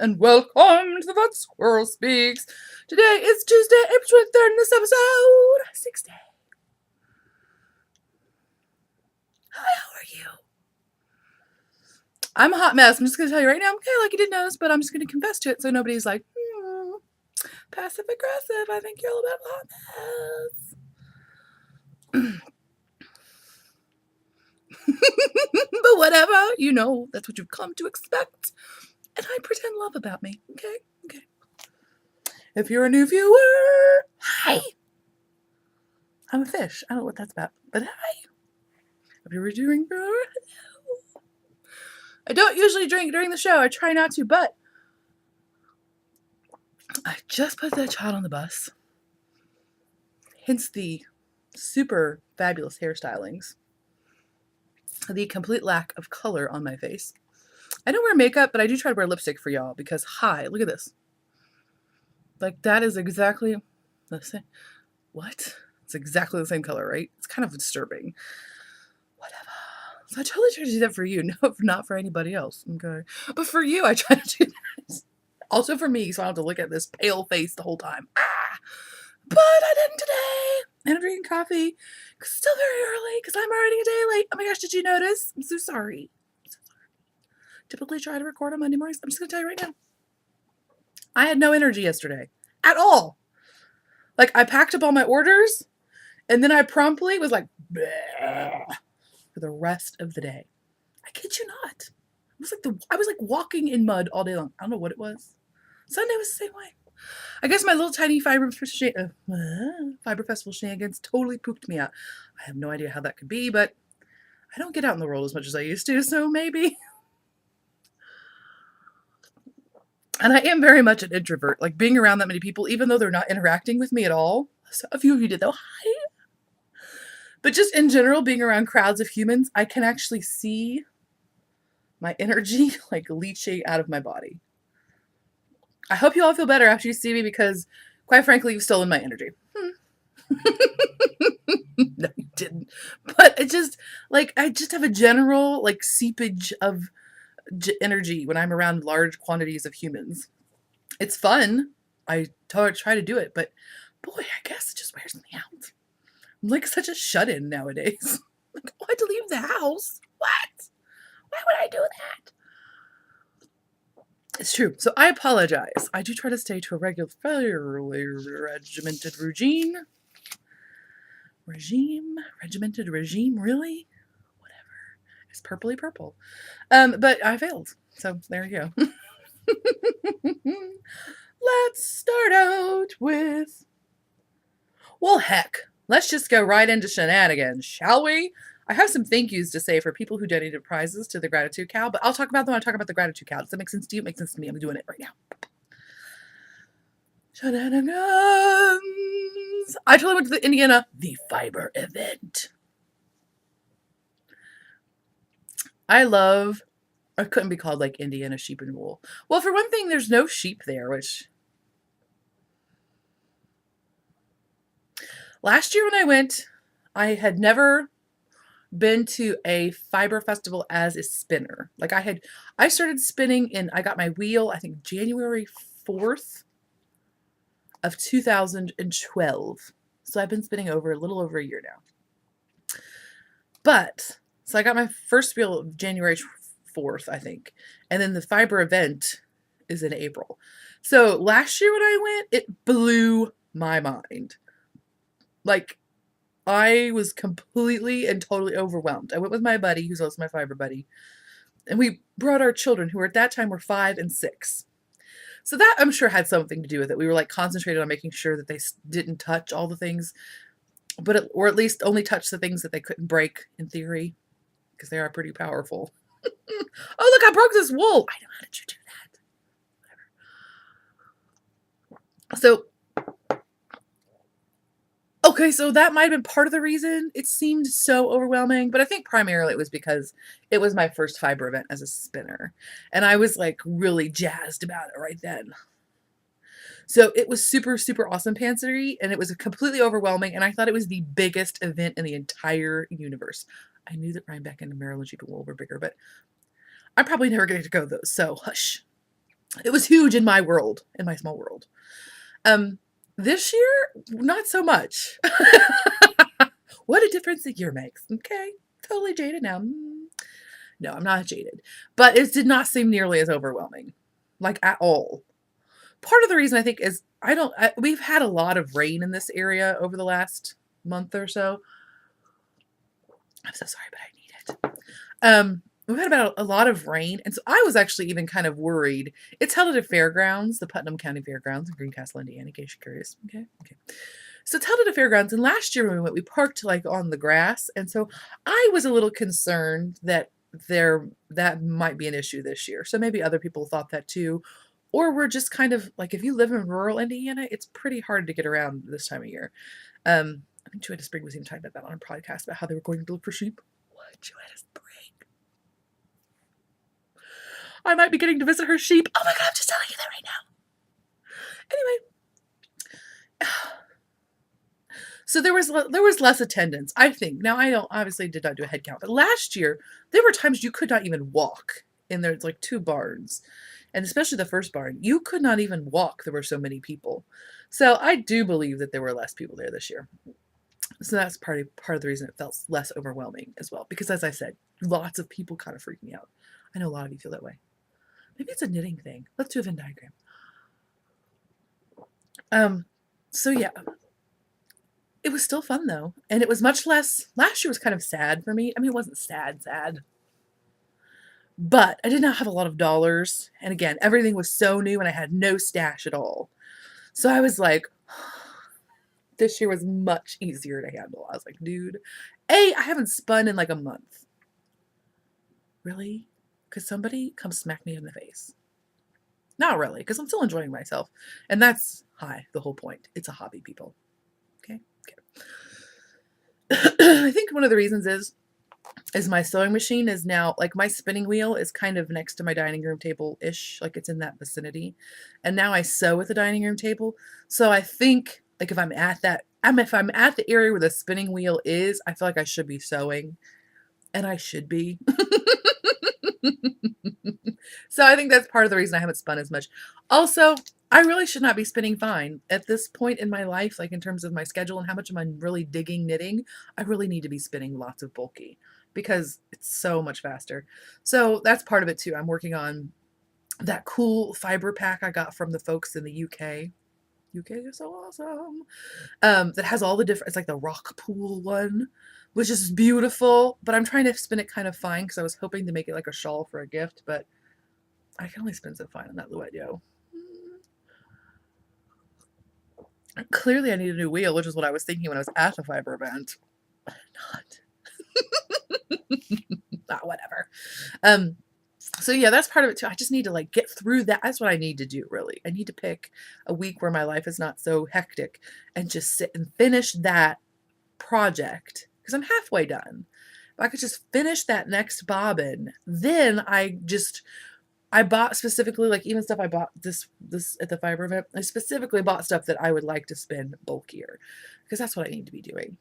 and welcome to the Fat Squirrel Speaks. Today is Tuesday, April 23rd, and this episode 60. Hi, how are you? I'm a hot mess. I'm just going to tell you right now, okay, like you didn't notice, but I'm just going to confess to it so nobody's like, passive aggressive. I think you're a little bit of a hot mess. But whatever, you know, that's what you've come to expect. And I pretend love about me, okay? Okay. If you're a new viewer, hi. I'm a fish. I don't know what that's about, but hi. If you're a returning viewer, hello. I don't usually drink during the show. I try not to, but I just put that child on the bus. Hence the super fabulous hairstylings. The complete lack of color on my face. I don't wear makeup, but I do try to wear lipstick for y'all because, hi, look at this. Like, that is exactly the same. What? It's exactly the same color, right? It's kind of disturbing. Whatever. So I totally try to do that for you. No, not for anybody else. Okay. But for you, I try to do that. Also for me, so I don't have to look at this pale face the whole time. But I didn't today. And I'm drinking coffee. It's still very early because I'm already a day late. Oh my gosh, did you notice? I'm so sorry. Typically try to record on Monday mornings. I'm just going to tell you right now. I had no energy yesterday. At all. Like, I packed up all my orders, and then I promptly was like, bleh, for the rest of the day. I kid you not. I was like walking in mud all day long. I don't know what it was. Sunday was the same way. I guess my little tiny fiber festival shenanigans totally pooped me out. I have no idea how that could be, but I don't get out in the world as much as I used to, so maybe. And I am very much an introvert, like being around that many people, even though they're not interacting with me at all. So a few of you did though, hi. But just in general, being around crowds of humans, I can actually see my energy like leaching out of my body. I hope you all feel better after you see me because, quite frankly, you've stolen my energy. No, you didn't. But it just, like, I just have a general, like, seepage of energy when I'm around large quantities of humans. It's fun. I try to do it, but boy, I guess it just wears me out. I'm like such a shut-in nowadays. Like, oh, I had to leave the house. What? Why would I do that? It's true. So I apologize. I do try to stay to a fairly regimented regime. Regimented regime, really? Whatever. It's purpley purple. But I failed. So there you go. Let's start out with, well, heck, let's just go right into shenanigans, shall we? I have some thank yous to say for people who donated prizes to the Gratitude Cow, but I'll talk about them when I talk about the Gratitude Cow. Does that make sense to you? It makes sense to me. I'm doing it right now. Shenanigans! I totally went to the Indiana The Fiber event. I couldn't be called like Indiana Sheep and Wool. Well, for one thing, there's no sheep there, which last year when I went, I had never been to a fiber festival as a spinner. Like I started spinning I got my wheel, I think January 4th of 2012. So I've been spinning a little over a year now. So I got my first wheel January 4th, I think. And then the fiber event is in April. So last year when I went, it blew my mind. Like, I was completely and totally overwhelmed. I went with my buddy, who's also my fiber buddy, and we brought our children, who at that time were 5 and 6. So that, I'm sure, had something to do with it. We were like concentrated on making sure that they didn't touch all the things, or at least only touch the things that they couldn't break, in theory, because they are pretty powerful. Oh, look, I broke this wool. I know, how did you do that? Whatever. So, okay, so that might have been part of the reason it seemed so overwhelming, but I think primarily it was because it was my first fiber event as a spinner, and I was like really jazzed about it right then. So it was super, super awesome pantsery, and it was completely overwhelming, and I thought it was the biggest event in the entire universe. I knew that Rhinebeck and Maryland Sheep and Wool were bigger, but I'm probably never going to go to those, so hush. It was huge in my world, in my small world. This year, not so much. What a difference a year makes. Okay, totally jaded now. No, I'm not jaded, but it did not seem nearly as overwhelming, like at all. Part of the reason I think is we've had a lot of rain in this area over the last month or so. I'm so sorry, but I need it. We've had about a lot of rain, and so I was actually even kind of worried. It's held at a fairgrounds, the Putnam County Fairgrounds in Greencastle, Indiana, in case you're curious. Okay. So it's held at a fairgrounds, and last year when we went, we parked like on the grass, and so I was a little concerned that that might be an issue this year. So maybe other people thought that too, or we're just kind of like, if you live in rural Indiana, it's pretty hard to get around this time of year. I think Joanna Spring was even talking about that on a podcast about how they were going to look for sheep. What, Joanna Spring? I might be getting to visit her sheep. Oh my God, I'm just telling you that right now. Anyway, so there was less attendance, I think. Now, I obviously did not do a head count, but last year there were times you could not even walk. And there's like 2 barns, and especially the first barn, you could not even walk. There were so many people. So I do believe that there were less people there this year. So that's part of the reason it felt less overwhelming as well. Because as I said, lots of people kind of freaked me out. I know a lot of you feel that way. Maybe it's a knitting thing. Let's do a Venn diagram. So yeah, it was still fun though. And it was much less, last year was kind of sad for me. I mean, it wasn't sad, but I did not have a lot of dollars. And again, everything was so new and I had no stash at all. So I was like, this year was much easier to handle. I was like, dude, I haven't spun in like a month. Really? Could somebody come smack me in the face? Not really, because I'm still enjoying myself. And that's the whole point. It's a hobby, people. Okay? I think one of the reasons is my sewing machine is now, like, my spinning wheel is kind of next to my dining room table-ish. Like, it's in that vicinity. And now I sew at the dining room table. So I think, like, if I'm at the area where the spinning wheel is, I feel like I should be sewing. And I should be. So I think that's part of the reason I haven't spun as much. Also, I really should not be spinning fine at this point in my life, like in terms of my schedule and how much am I really digging knitting. I really need to be spinning lots of bulky because it's so much faster. So that's part of it too. I'm working on that cool fiber pack I got from the folks in the UK. UK is so awesome. That has all the different, it's like the rock pool one, which is beautiful, but I'm trying to spin it kind of fine because I was hoping to make it like a shawl for a gift, but I can only spin so fine on that Luedo. Clearly I need a new wheel, which is what I was thinking when I was at the fiber event. Not whatever. So yeah, that's part of it too. I just need to like get through that. That's what I need to do, really. I need to pick a week where my life is not so hectic and just sit and finish that project because I'm halfway done. If I could just finish that next bobbin, then I bought specifically, like, even stuff I bought this at the fiber event. I specifically bought stuff that I would like to spin bulkier because that's what I need to be doing.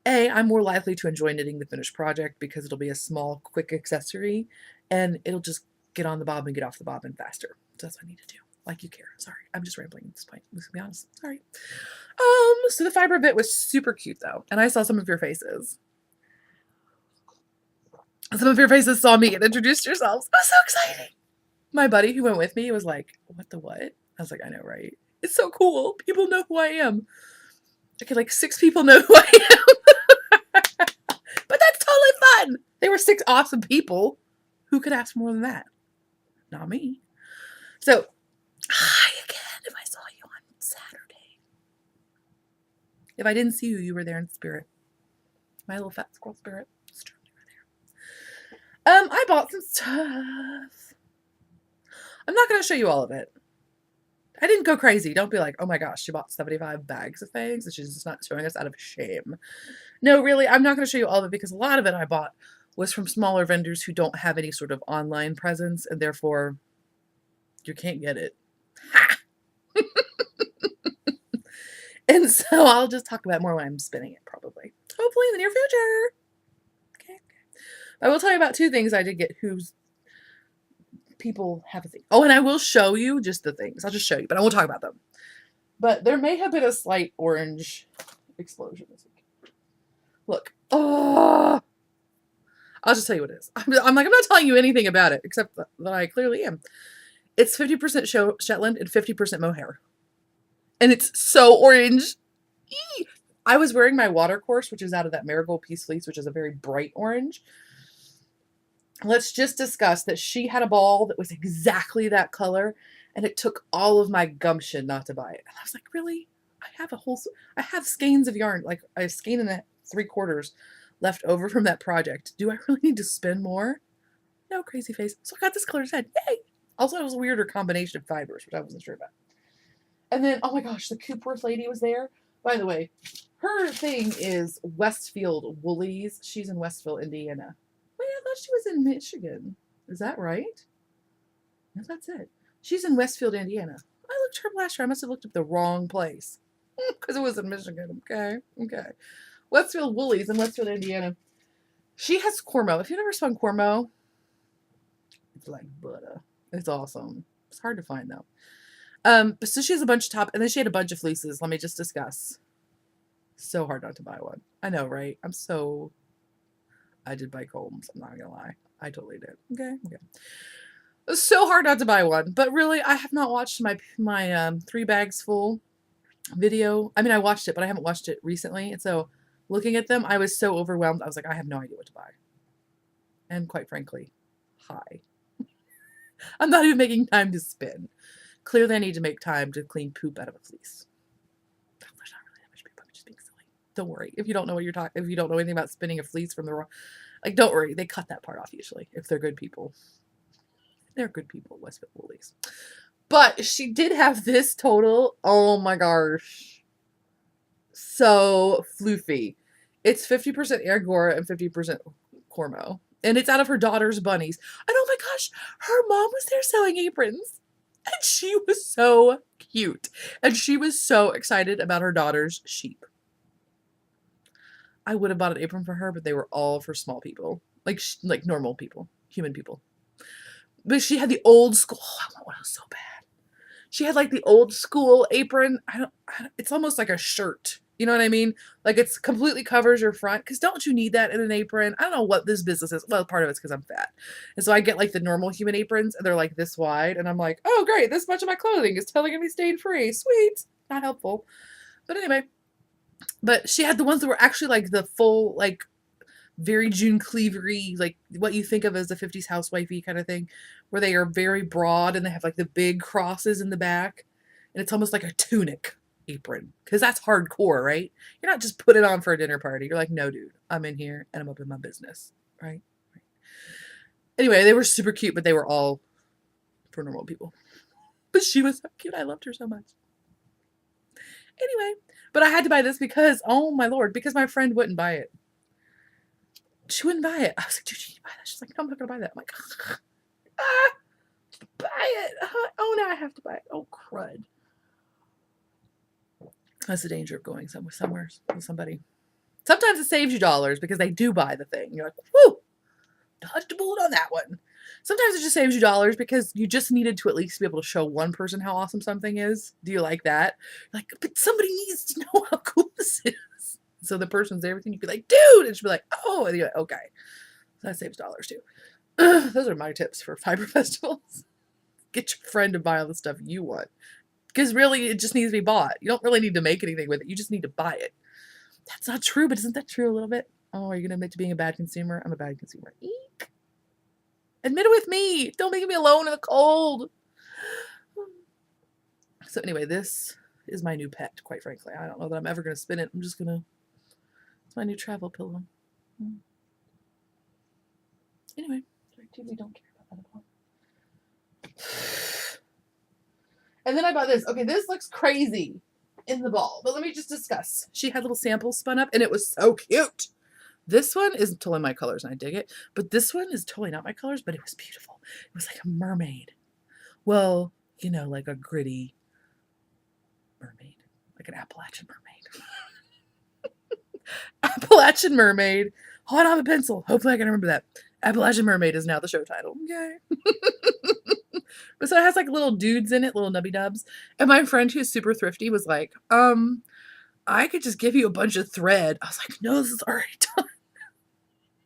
I'm more likely to enjoy knitting the finished project because it'll be a small, quick accessory and it'll just get on the bobbin and get off the bobbin faster. So that's what I need to do. Like you care. Sorry, I'm just rambling at this point. Let's be honest. Sorry. So the fiber bit was super cute though, and I saw some of your faces. Some of your faces saw me and introduced yourselves. It was so exciting. My buddy who went with me was like, what the what? I was like, I know, right? It's so cool. People know who I am. Okay, like 6 people know who I am. But that's totally fun. They were 6 awesome people. Who could ask more than that? Not me. So, hi again if I saw you on Saturday. If I didn't see you, you were there in spirit. My little fat squirrel spirit. I bought some stuff. I'm not going to show you all of it. I didn't go crazy. Don't be like, oh my gosh, she bought 75 bags of things and she's just not showing us out of shame. No, really, I'm not going to show you all of it because a lot of it I bought was from smaller vendors who don't have any sort of online presence and therefore you can't get it. Ha! And so I'll just talk about it more when I'm spinning it probably. Hopefully in the near future. Okay. I will tell you about 2 things I did get whose people have a thing. Oh, and I will show you just the things. I'll just show you, but I won't talk about them. But there may have been a slight orange explosion this week. Look. Oh! I'll just tell you what it is. I'm not telling you anything about it, except that I clearly am. It's 50% Shetland and 50% mohair. And it's so orange. Eee! I was wearing my watercourse, which is out of that Marigold Peace Fleece, which is a very bright orange. Let's just discuss that she had a ball that was exactly that color, and it took all of my gumption not to buy it. And I was like, really? I have skeins of yarn, like a skein and 3/4 left over from that project. Do I really need to spend more? No, crazy face. So I got this color instead. Yay! Also, it was a weirder combination of fibers, which I wasn't sure about. And then, oh my gosh, the Coopworth lady was there. By the way, her thing is Westfield Woolies. She's in Westville, Indiana. Wait, I thought she was in Michigan. Is that right? No, that's it. She's in Westfield, Indiana. I looked her up last year. I must have looked up the wrong place. Because it was in Michigan. Okay. Westfield Woolies in Westfield, Indiana. She has Cormo. If you've never spun Cormo, it's like butter. It's awesome. It's hard to find though. So she has a bunch of top, and then she had a bunch of fleeces. Let me just discuss. So hard not to buy one. I know, right? I did buy combs. I'm not gonna lie. I totally did. Okay. It was so hard not to buy one, but really, I have not watched my 3 bags full video. I mean, I watched it, but I haven't watched it recently, and so looking at them, I was so overwhelmed. I was like, I have no idea what to buy, and quite frankly, hi. I'm not even making time to spin. Clearly, I need to make time to clean poop out of a fleece. There's not really that much poop. I'm just being silly. Don't worry. If you don't know what you're talking, if you don't know anything about spinning a fleece from the wrong, like, don't worry. They cut that part off usually if they're good people. They're good people, Westfield Woolies. But she did have this total. Oh my gosh, so floofy. It's 50% Angora and 50% Cormo, and it's out of her daughter's bunnies. And oh my gosh, her mom was there sewing aprons. And she was so cute. And she was so excited about her daughter's sheep. I would have bought an apron for her, but they were all for small people. Like normal people. Human people. But she had the old school. Oh, I want one so bad. She had like the old school apron. It's almost like a shirt. You know what I mean? Like it's completely covers your front. Because don't you need that in an apron? I don't know what this business is. Well, part of it's because I'm fat. And so I get like the normal human aprons and they're like this wide. And I'm like, oh great, this much of my clothing is totally going to be stain free. Sweet. Not helpful. But anyway. But she had the ones that were actually like the full, like very June Cleavery, like what you think of as a 50s housewifey kind of thing. Where they are very broad and they have like the big crosses in the back. And it's almost like a tunic apron, because that's hardcore, right? You're not just put it on for a dinner party. You're like, no dude, I'm in here and I'm up in my business, right? Anyway, they were super cute, but they were all for normal people. But she was so cute. I loved her so much. Anyway, but I had to buy this because, oh my lord, because my friend wouldn't buy it. She wouldn't buy it. I was like, dude, you need to buy that. She's like, no, I'm not gonna buy that. I'm like, buy it. Oh, now I have to buy it. Oh, crud. That's the danger of going somewhere with somebody. Sometimes it saves you dollars because they do buy the thing. You're like, whoo, dodged a bullet on that one. Sometimes it just saves you dollars because you just needed to at least be able to show one person how awesome something is. Do you like that? You're like, but somebody needs to know how cool this is. So the person's everything. You'd be like, dude, and she'd be like, oh, and you're like, okay. So that saves dollars too. Those are my tips for fiber festivals. Get your friend to buy all the stuff you want. Because really, it just needs to be bought. You don't really need to make anything with it. You just need to buy it. That's not true, but isn't that true a little bit? Oh, are you going to admit to being a bad consumer? I'm a bad consumer. Eek. Admit it with me. Don't make me alone in the cold. So anyway, this is my new pet, quite frankly. I don't know that I'm ever going to spin it. I'm just going to... It's my new travel pillow. Anyway, we don't care about that at all. And then I bought this. Okay, this looks crazy in the ball, but let me just discuss. She had little samples spun up, and it was so cute. This one is totally my colors, and I dig it. But this one is totally not my colors, but it was beautiful. It was like a mermaid. Well, you know, like a gritty mermaid. Like an Appalachian mermaid. Appalachian mermaid. Oh, I don't have a pencil. Hopefully I can remember that. Appalachian Mermaid is now the show title. Okay. But so it has like little dudes in it, little nubby nubs. And my friend who's super thrifty was like, I could just give you a bunch of thread. I was like, no, this is already done.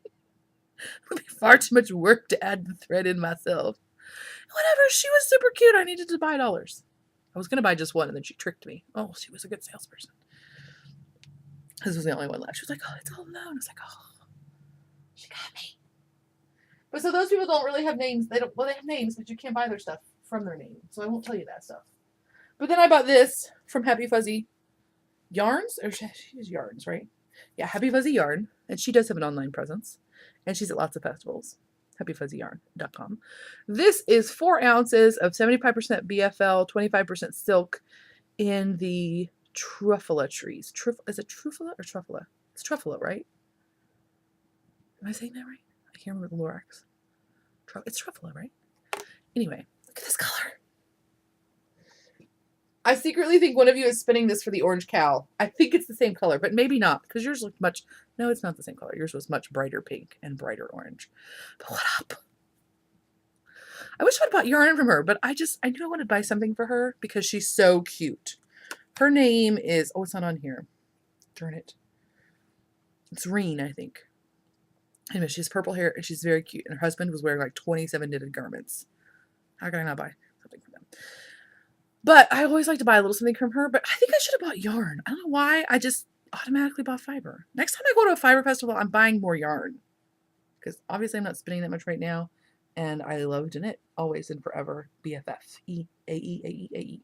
It would be far too much work to add the thread in myself. Whatever, she was super cute. I needed to buy $. I was going to buy just one, and then she tricked me. Oh, she was a good salesperson. This was the only one left. She was like, oh, it's all alone. I was like, oh, she got me. But so those people don't really have names. They have names, but you can't buy their stuff from their name. So I won't tell you that stuff. But then I bought this from Happy Fuzzy Yarns. Or she's Yarns, right? Yeah, Happy Fuzzy Yarn. And she does have an online presence. And she's at lots of festivals. HappyFuzzyYarn.com. This is 4 ounces of 75% BFL, 25% silk in the Truffula trees. Is it Truffula or Truffula? It's Truffula, right? Am I saying that right? I can't remember the Lorax. It's Truffula, right? Anyway, look at this color. I secretly think one of you is spinning this for the orange cow. I think it's the same color, but maybe not, because yours looked much... No, it's not the same color. Yours was much brighter pink and brighter orange. But what up? I wish I would have bought yarn from her, but I knew I wanted to buy something for her because she's so cute. Her name is... Oh, it's not on here. Darn it. It's Reen, I think. Anyway, she has purple hair, and she's very cute. And her husband was wearing like 27 knitted garments. How can I not buy something for them? But I always like to buy a little something from her, but I think I should have bought yarn. I don't know why. I just automatically bought fiber. Next time I go to a fiber festival, I'm buying more yarn. Because obviously I'm not spinning that much right now. And I love to knit. Always and forever. BFF. E-A-E-A-E-A-E.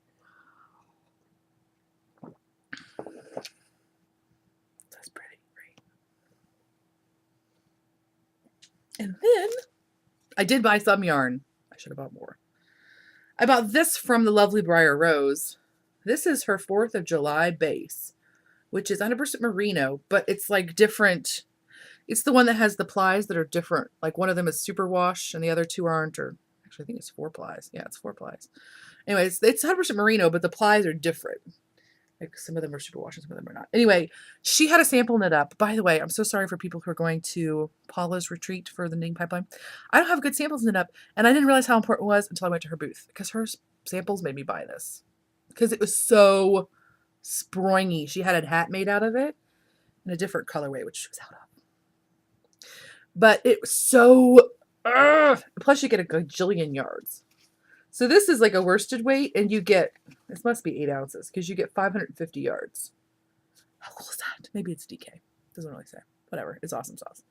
That's pretty, right? And then I did buy some yarn. I should have bought more. I bought this from the lovely Briar Rose. This is her 4th of July base, which is 100% merino, but it's like different. It's the one that has the plies that are different. Like one of them is superwash and the other 2 aren't, or actually I think it's 4 plies. Yeah, it's 4 plies. Anyway, it's 100% merino, but the plies are different. Like some of them are superwash and some of them are not. Anyway, she had a sample knit up. By the way, I'm so sorry for people who are going to Paula's retreat for the knitting pipeline. I don't have good samples knit up, and I didn't realize how important it was until I went to her booth, because her samples made me buy this. Because it was so springy. She had a hat made out of it in a different colorway, which she was out of. But it was so... Plus you get a gajillion yards. So this is like a worsted weight, and you get, this must be 8 ounces, because you get 550 yards. How cool is that? Maybe it's DK. Doesn't really say. Whatever. It's awesome sauce.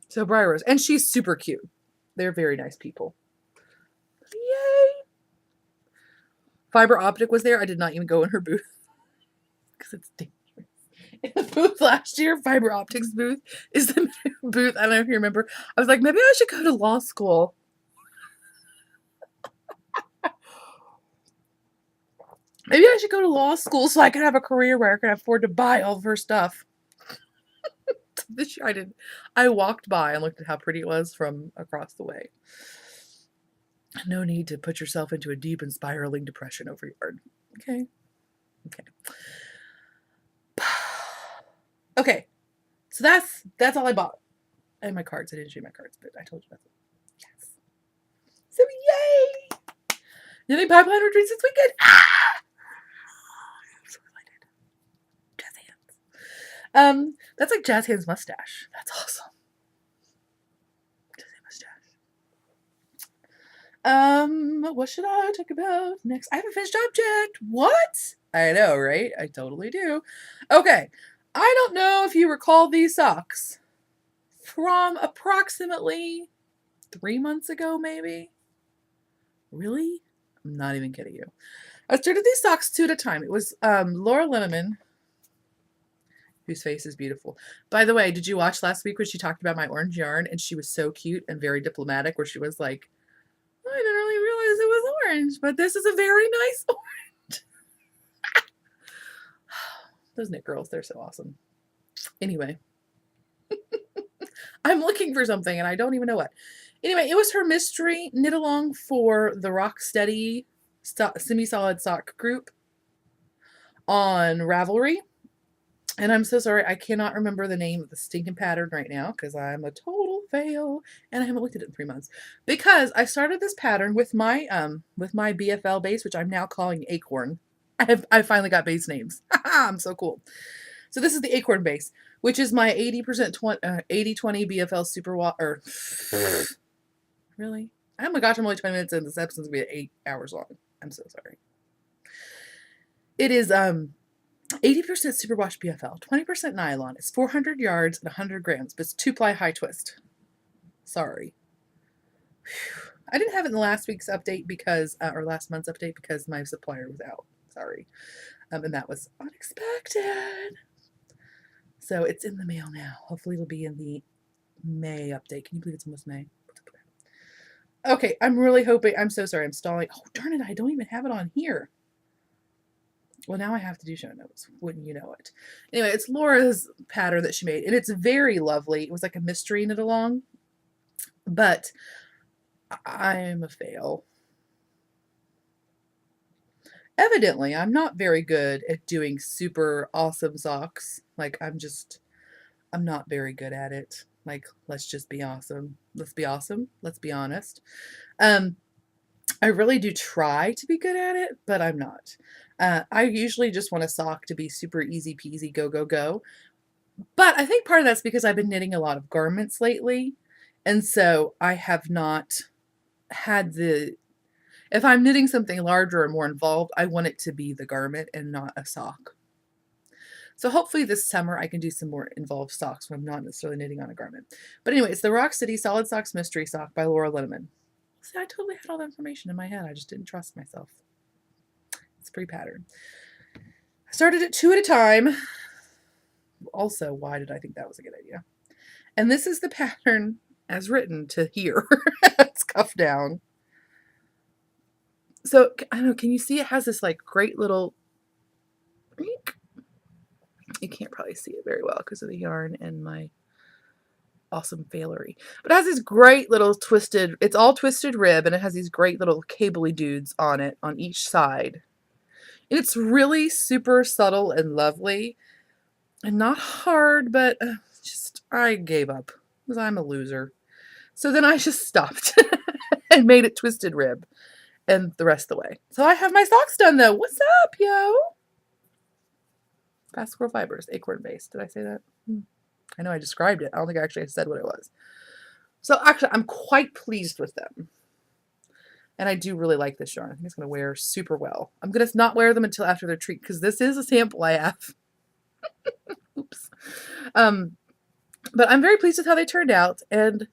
So Briar Rose. And she's super cute. They're very nice people. Yay! Fiber Optic was there. I did not even go in her booth. Because it's dangerous. In the booth last year, Fiber Optic's booth is the booth. I don't know if you remember. I was like, maybe I should go to law school. Maybe I should go to law school so I could have a career where I could afford to buy all of her stuff. This year I didn't. I walked by and looked at how pretty it was from across the way. No need to put yourself into a deep and spiraling depression over yarn. Okay. Okay. Okay. So that's all I bought. And my cards. I didn't show you my cards, but I told you that's it. Yes. So yay! Knitting pipeline retreats this weekend. Ah! I'm so excited. Jazz hands. That's like Jazz Hands mustache. That's awesome. Jazz Hands mustache. What should I talk about next? I have a finished object. What? I know, right? I totally do. Okay. I don't know if you recall these socks from approximately 3 months ago, maybe. Really? I'm not even kidding you. I started these socks 2 at a time. It was Laura Linneman, whose face is beautiful. By the way, did you watch last week when she talked about my orange yarn? And she was so cute and very diplomatic, where she was like, I didn't really realize it was orange, but this is a very nice orange. Those knit girls, they're so awesome. Anyway. I'm looking for something and I don't even know what. Anyway, it was her mystery knit along for the Rocksteady semi-solid sock group on Ravelry. And I'm so sorry, I cannot remember the name of the stinking pattern right now because I'm a total fail and I haven't looked at it in 3 months. Because I started this pattern with my BFL base, which I'm now calling Acorn. I finally got base names. I'm so cool. So this is the Acorn base, which is my 80% 80/20 BFL super or really? Oh my gosh, I'm only 20 minutes in. This episode's gonna be 8 hours long. I'm so sorry. It is 80% superwash BFL, 20% nylon. It's 400 yards and 100 grams, but it's 2-ply high twist. Sorry. Whew. I didn't have it in the last week's update because, or last month's update because my supplier was out. Sorry. And that was unexpected. So it's in the mail now. Hopefully it'll be in the May update. Can you believe it's almost May? Okay, I'm really hoping. I'm so sorry. I'm stalling. Oh, darn it. I don't even have it on here. Well, now I have to do show notes. Wouldn't you know it? Anyway, it's Laura's pattern that she made, and it's very lovely. It was like a mystery knit along, but I'm a fail. Evidently, I'm not very good at doing super awesome socks. Like, I'm not very good at it. Like, let's just be awesome. Let's be awesome. Let's be honest. I really do try to be good at it, but I'm not. I usually just want a sock to be super easy peasy, go, go, go. But I think part of that's because I've been knitting a lot of garments lately. And so I have not had if I'm knitting something larger or more involved, I want it to be the garment and not a sock. So hopefully this summer I can do some more involved socks when I'm not necessarily knitting on a garment. But anyway, it's the Rock City Solid Socks Mystery Sock by Laura Linneman. See, I totally had all the information in my head. I just didn't trust myself. It's a free pattern. I started it 2 at a time. Also, why did I think that was a good idea? And this is the pattern as written to here. It's cuffed down. So, I don't know, can you see it has this like great little, you can't probably see it very well because of the yarn and my awesome failery. But it has this great little twisted, it's all twisted rib, and it has these great little cabley dudes on it on each side. And it's really super subtle and lovely and not hard, but just, I gave up because I'm a loser. So then I just stopped and made it twisted rib and the rest of the way. So I have my socks done though. What's up, yo? Fast Squirrel Fibers, Acorn base. Did I say that? I know I described it. I don't think I actually said what it was. So actually, I'm quite pleased with them. And I do really like this yarn. I think it's going to wear super well. I'm going to not wear them until after their treat because this is a sample I have. Oops. But I'm very pleased with how they turned out. And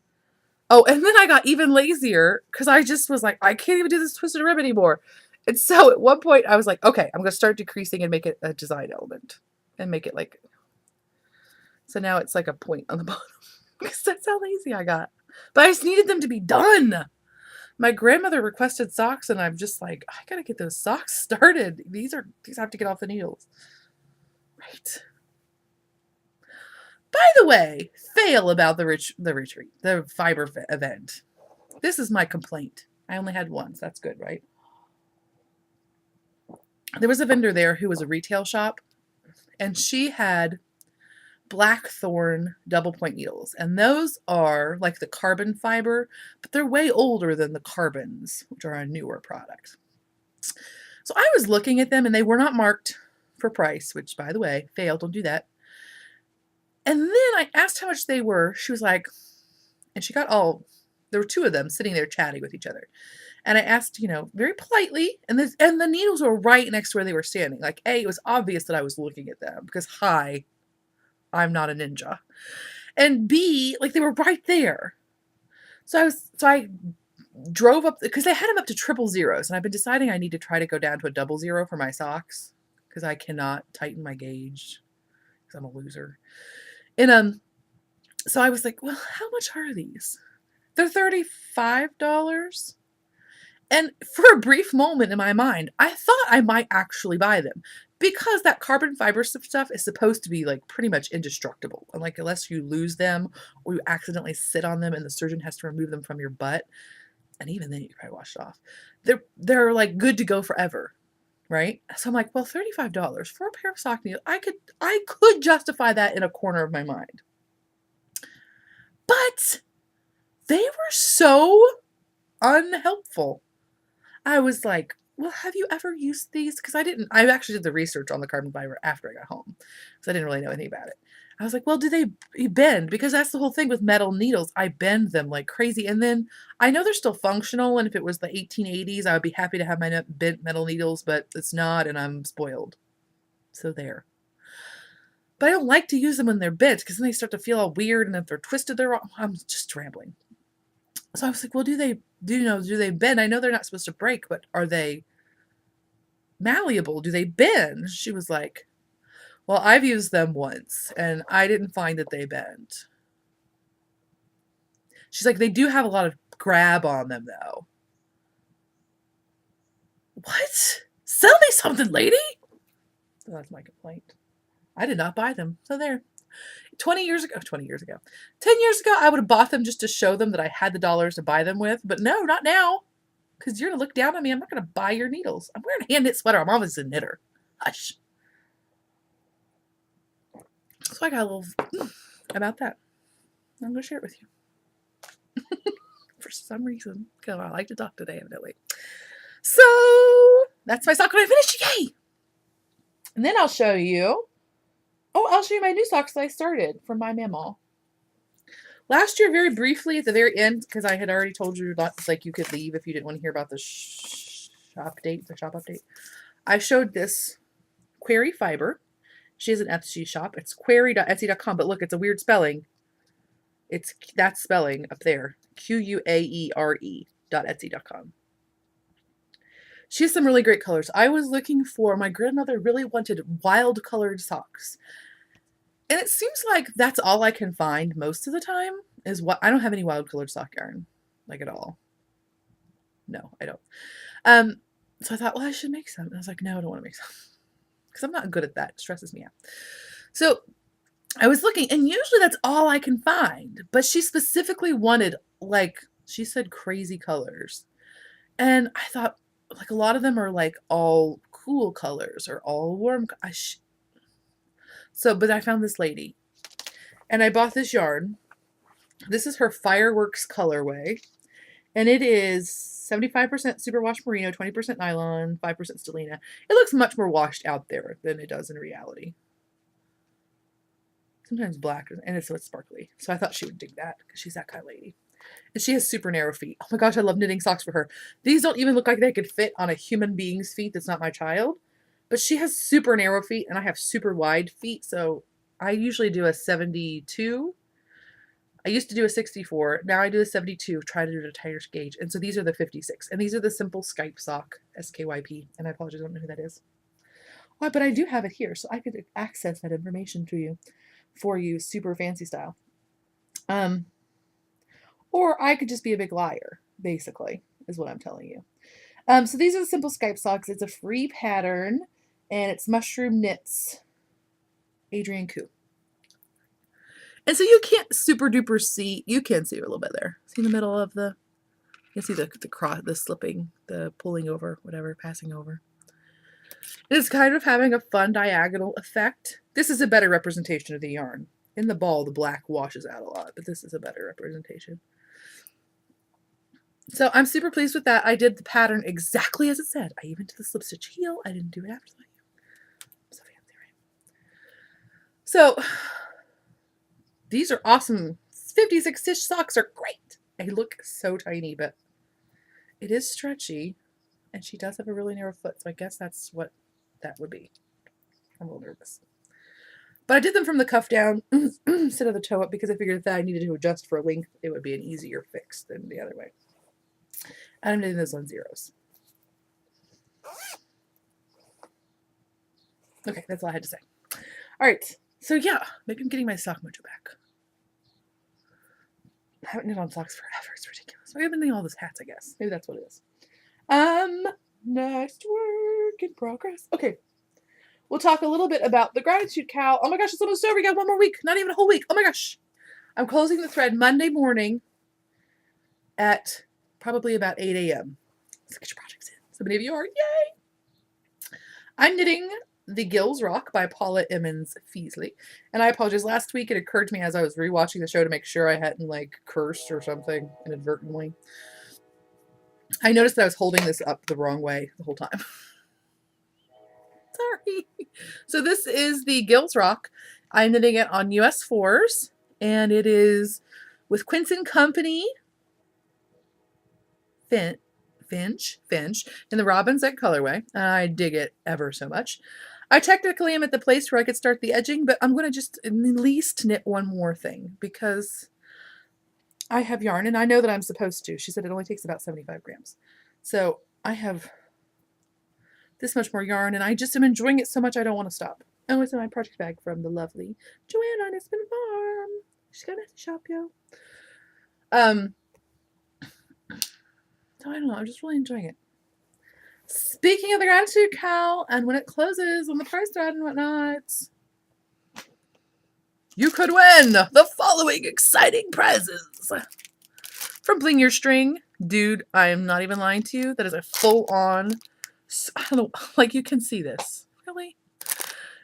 oh, and then I got even lazier because I just was like, I can't even do this twisted rib anymore. And so at one point I was like, okay, I'm going to start decreasing and make it a design element and make it like, so now it's like a point on the bottom because that's how lazy I got. But I just needed them to be done. My grandmother requested socks and I'm just like, I got to get those socks started. These have to get off the needles. Right. By the way, fail about the retreat, the fiber event. This is my complaint. I only had one, so that's good, right? There was a vendor there who was a retail shop, and she had blackthorn double point needles, and those are like the carbon fiber, but they're way older than the carbons, which are a newer product. So I was looking at them, and they were not marked for price, which, by the way, fail, don't do that. And then I asked how much they were. She was like, and she got there were 2 of them sitting there chatting with each other. And I asked, very politely, and the needles were right next to where they were standing. Like, A, it was obvious that I was looking at them because, hi, I'm not a ninja. And B, like they were right there. So I drove up because they had them up to 000s, and I've been deciding I need to try to go down to a 00 for my socks because I cannot tighten my gauge because I'm a loser. And so I was like, well, how much are these? They're $35. And for a brief moment in my mind, I thought I might actually buy them because that carbon fiber stuff is supposed to be like pretty much indestructible. And like, unless you lose them or you accidentally sit on them and the surgeon has to remove them from your butt. And even then you can probably wash it off. They're like good to go forever. right? So I'm like, well, $35 for a pair of sock needles. I could justify that in a corner of my mind. But they were so unhelpful. I was like, well, have you ever used these? Because I actually did the research on the carbon fiber after I got home. Because I didn't really know anything about it. I was like, well, do they bend? Because that's the whole thing with metal needles. I bend them like crazy. And then I know they're still functional. And if it was the 1880s, I would be happy to have my bent metal needles, but it's not, and I'm spoiled. So there. But I don't like to use them when they're bent because then they start to feel all weird. And if they're twisted, they're wrong. I'm just rambling. So I was like, well, do they bend? I know they're not supposed to break, but are they malleable? Do they bend? She was like, well, I've used them once and I didn't find that they bend. She's like, they do have a lot of grab on them though. What? Sell me something, lady. So that's my complaint. I did not buy them. So there. 10 years ago, I would have bought them just to show them that I had the dollars to buy them with. But no, not now. Because you're going to look down on me. I'm not going to buy your needles. I'm wearing a hand knit sweater. I'm always a knitter. Hush. So I got a little about that. I'm going to share it with you. For some reason. Because I like to talk today, evidently. So that's my sock when I finish. Yay! And then I'll show you. Oh, I'll show you my new socks that I started from my mamaw. Last year, very briefly at the very end, because I had already told you not, like you could leave if you didn't want to hear about the shop update. I showed this Query fiber. She has an Etsy shop. It's query.etsy.com, but look, it's a weird spelling. It's that spelling up there. QUAERE.etsy.com. She has some really great colors. I was looking for, my grandmother really wanted wild colored socks. And it seems like that's all I can find most of the time is what I don't have any wild colored sock yarn, like at all. No, I don't. So I thought, well, I should make some. And I was like, no, I don't want to make some because I'm not good at that. It stresses me out. So I was looking, and usually that's all I can find. But she specifically wanted, like, she said crazy colors. And I thought, like, a lot of them are, like, all cool colors or all warm. But I found this lady. And I bought this yarn. This is her Fireworks colorway. And it is 75% superwash merino, 20% nylon, 5% stellina. It looks much more washed out there than it does in reality. Sometimes black, and it's so it's sparkly. So I thought she would dig that because she's that kind of lady. And she has super narrow feet. Oh my gosh, I love knitting socks for her. These don't even look like they could fit on a human being's feet that's not my child. But she has super narrow feet, and I have super wide feet. So I usually do a 72. I used to do a 64. Now I do a 72. Try to do it at a tighter gauge. And so these are the 56. And these are the simple Skype sock, SKYP. And I apologize, I don't know who that is. Well, but I do have it here, so I could access that information to you for you, super fancy style. Or I could just be a big liar, basically, is what I'm telling you. So these are the simple Skype socks. It's a free pattern, and it's Mushroom Knits, Adrienne Koo. And so you can't super duper see, you can see a little bit there. See in the middle of the, you see the cross, the slipping, the pulling over, whatever, passing over. It's kind of having a fun diagonal effect. This is a better representation of the yarn. In the ball, the black washes out a lot, but this is a better representation. So I'm super pleased with that. I did the pattern exactly as it said. I even did the slip stitch heel. I didn't do it after that. I'm so fancy, right? So these are awesome. 56 stitch socks are great. They look so tiny, but it is stretchy. And she does have a really narrow foot, so I guess that's what that would be. I'm a little nervous. But I did them from the cuff down instead of the toe up because I figured that I needed to adjust for length, it would be an easier fix than the other way. And I'm doing those on zeros. Okay, that's all I had to say. All right, so yeah, maybe I'm getting my sock mojo back. I haven't knit on socks forever. It's ridiculous. I've been knitting all those hats, I guess. Maybe that's what it is. Next work in progress. Okay. We'll talk a little bit about the gratitude cow. Oh my gosh, it's almost over. We got one more week. Not even a whole week. Oh my gosh. I'm closing the thread Monday morning at probably about 8 a.m. Let's get your projects in. So many of you are. Yay! I'm knitting The Gills Rock by Paula Emmons Feasley. And I apologize. Last week it occurred to me as I was rewatching the show to make sure I hadn't like cursed or something inadvertently. I noticed that I was holding this up the wrong way the whole time. Sorry. So this is the Gills Rock. I'm knitting it on US 4s, and it is with Quince & Company Finch in the Robin's Egg colorway. I dig it ever so much. I technically am at the place where I could start the edging, but I'm going to just at least knit one more thing because I have yarn, and I know that I'm supposed to. She said it only takes about 75 grams. So I have this much more yarn, and I just am enjoying it so much I don't want to stop. Oh, it's in my project bag from the lovely Joanna on Aspen Farm. She's got a nice shop, yo. So I don't know, I'm just really enjoying it. Speaking of the gratitude cow, and when it closes on the price thread and whatnot, you could win the following exciting prizes. From Bling Your String. Dude, I am not even lying to you. That is a full-on, I don't know, like you can see this. Really?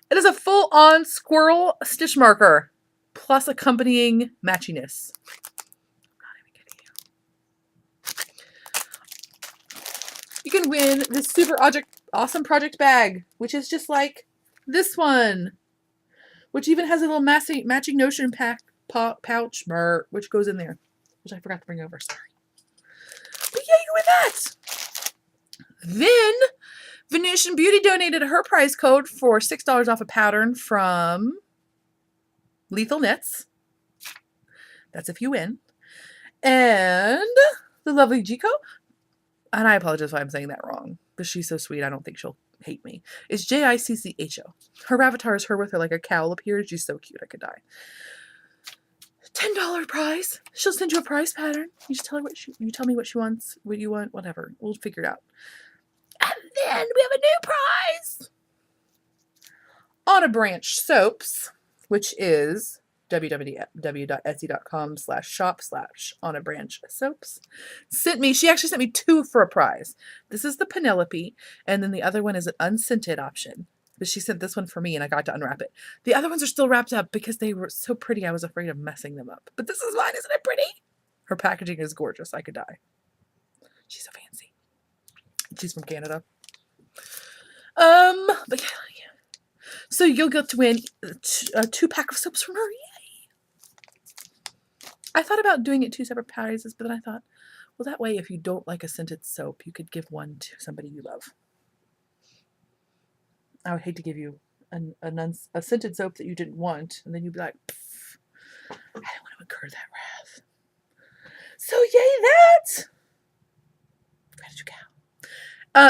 It is a full-on squirrel stitch marker plus accompanying matchiness. I'm not even kidding you. You can win this super awesome project bag, which is just like this one, which even has a little matching notion pouch, which goes in there, which I forgot to bring over. Sorry. But yeah, you can win that. Then Venetian Beauty donated her prize code for $6 off a pattern from Lethal Knits. That's if you win. And the lovely Jico, and I apologize if I'm saying that wrong, but she's so sweet, I don't think she'll hate me. It's Jiccho. Her avatar is her with her like a cowl appears. She's so cute, I could die. $10 prize. She'll send you a prize pattern. You just tell her you tell me what she wants, what you want, whatever. We'll figure it out. And then we have a new prize. On a Branch Soaps, which is www.etsy.com/shop/onabranchsoaps. She actually sent me 2 for a prize. This is the Penelope, and then the other one is an unscented option. But she sent this one for me, and I got to unwrap it. The other ones are still wrapped up because they were so pretty. I was afraid of messing them up. But this is mine. Isn't it pretty? Her packaging is gorgeous. I could die. She's so fancy. She's from Canada. But yeah. So you'll get to win a 2-pack of soaps from her. Yay! I thought about doing it 2 separate prizes, but then I thought, well, that way, if you don't like a scented soap, you could give one to somebody you love. I would hate to give you a scented soap that you didn't want, and then you'd be like, I don't want to incur that wrath. So yay that! Gratitude cow.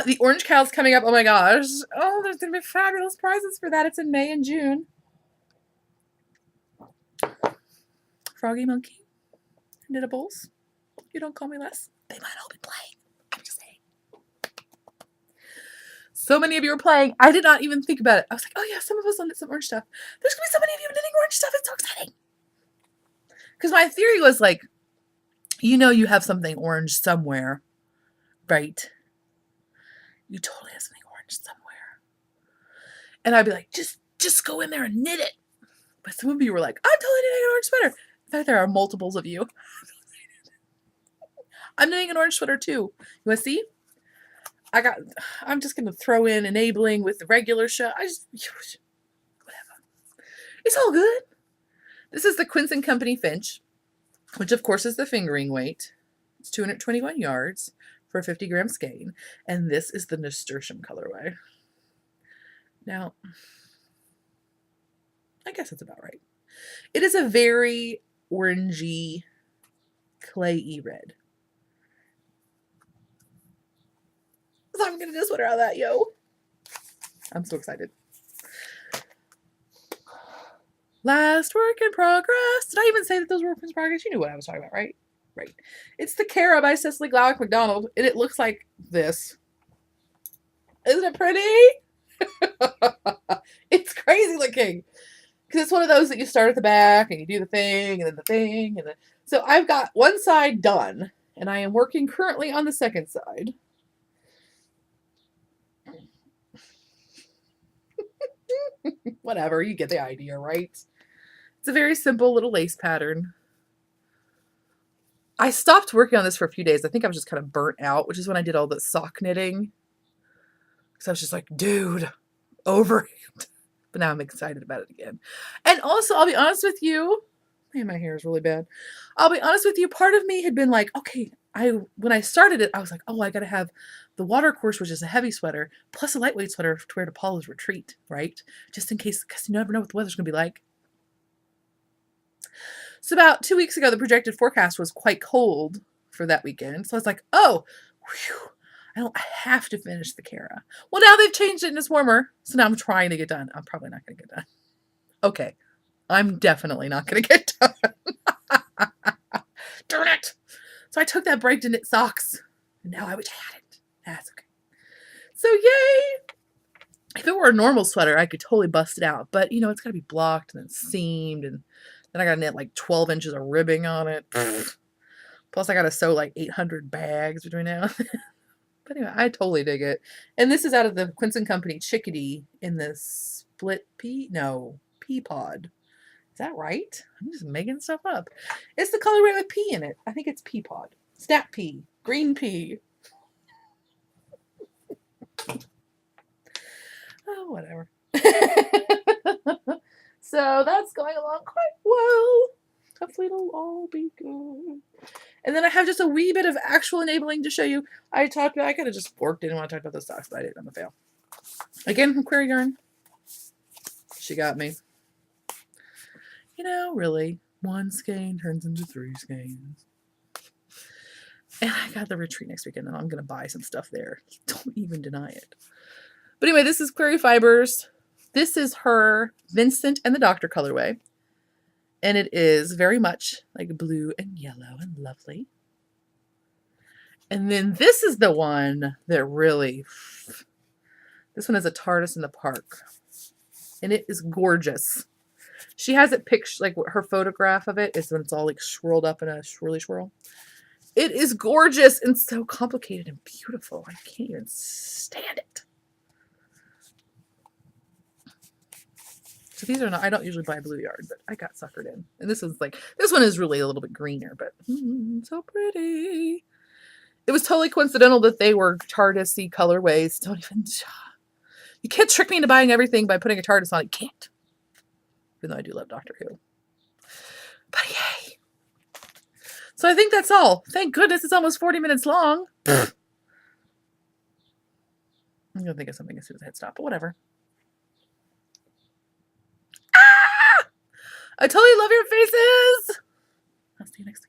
The Orange Cow's coming up. Oh my gosh. Oh, there's going to be fabulous prizes for that. It's in May and June. Froggy Monkey. Knittables. You don't call me less. They might all be playing. I'm just saying. So many of you are playing. I did not even think about it. I was like, oh yeah, some of us will knit some orange stuff. There's going to be so many of you knitting orange stuff. It's so exciting. Because my theory was like, you have something orange somewhere, right? You totally have something orange somewhere. And I'd be like, just go in there and knit it. But some of you were like, I'm totally knitting an orange sweater. In fact, there are multiples of you. I'm knitting an orange sweater too. You want to see? I'm just going to throw in enabling with the regular show. Whatever. It's all good. This is the Quince & Company Finch, which of course is the fingering weight. It's 221 yards for a 50-gram skein. And this is the nasturtium colorway. Now, I guess it's about right. It is a very orangey, clay-y red. So I'm going to do a sweater out of that, yo. I'm so excited. Last work in progress. Did I even say that those were work in progress? You knew what I was talking about, right? Right. It's the Cara by Cecily Glauc McDonald, and it looks like this. Isn't it pretty? It's crazy looking. Because it's one of those that you start at the back, and you do the thing, and then the thing, and then... So I've got one side done, and I am working currently on the second side. Whatever, you get the idea, right? It's a very simple little lace pattern. I stopped working on this for a few days. I think I was just kind of burnt out, which is when I did all the sock knitting. Because I was just like, dude, over it. But now I'm excited about it again. And also, I'll be honest with you. Man, my hair is really bad. I'll be honest with you. Part of me had been like, okay, when I started it, I was like, oh, I got to have the watercourse, which is a heavy sweater, plus a lightweight sweater to wear to Paula's retreat, right? Just in case, because you never know what the weather's going to be like. So about 2 weeks ago, the projected forecast was quite cold for that weekend. So I was like, oh, whew, I don't have to finish the Cara. Well, now they've changed it and it's warmer. So now I'm trying to get done. I'm probably not going to get done. Okay. I'm definitely not going to get done. Darn it. So I took that break to knit socks. And now I wish I hadn't. That's okay. So yay. If it were a normal sweater, I could totally bust it out. But, you know, it's got to be blocked and then seamed. And then I got to knit like 12 inches of ribbing on it. Plus I got to sew like 800 bags between now and then. But anyway, I totally dig it. And this is out of the Quince & Company Chickadee in the split pea pod. Is that right? I'm just making stuff up. It's the colorway with pea in it. I think it's pea pod. Snap pea. Green pea. Oh, whatever. So that's going along quite well. Hopefully it'll all be good. And then I have just a wee bit of actual enabling to show you. I could have just forked in when I talked about the socks, but I didn't. I'm a fail. Again, from Queer Yarn. She got me. You know, really, 1 skein turns into 3 skeins. And I got the retreat next weekend, and I'm going to buy some stuff there. Don't even deny it. But anyway, this is Query Fibers. This is her Vincent and the Doctor colorway. And it is very much like blue and yellow and lovely. And then this is the one that really... This one is a TARDIS in the Park. And it is gorgeous. She has it pictured, like her photograph of it is when it's all like swirled up in a swirly swirl. It is gorgeous and so complicated and beautiful. I can't even stand it. So these are not, I don't usually buy blue yarn, but I got suckered in. And this one is really a little bit greener, but so pretty. It was totally coincidental that they were TARDIS-y colorways. You can't trick me into buying everything by putting a TARDIS on it. You can't. Even though I do love Doctor Who. But yay. So I think that's all. Thank goodness it's almost 40 minutes long. I'm going to think of something as soon as I hit stop, but whatever. I totally love your faces. I'll see you next week.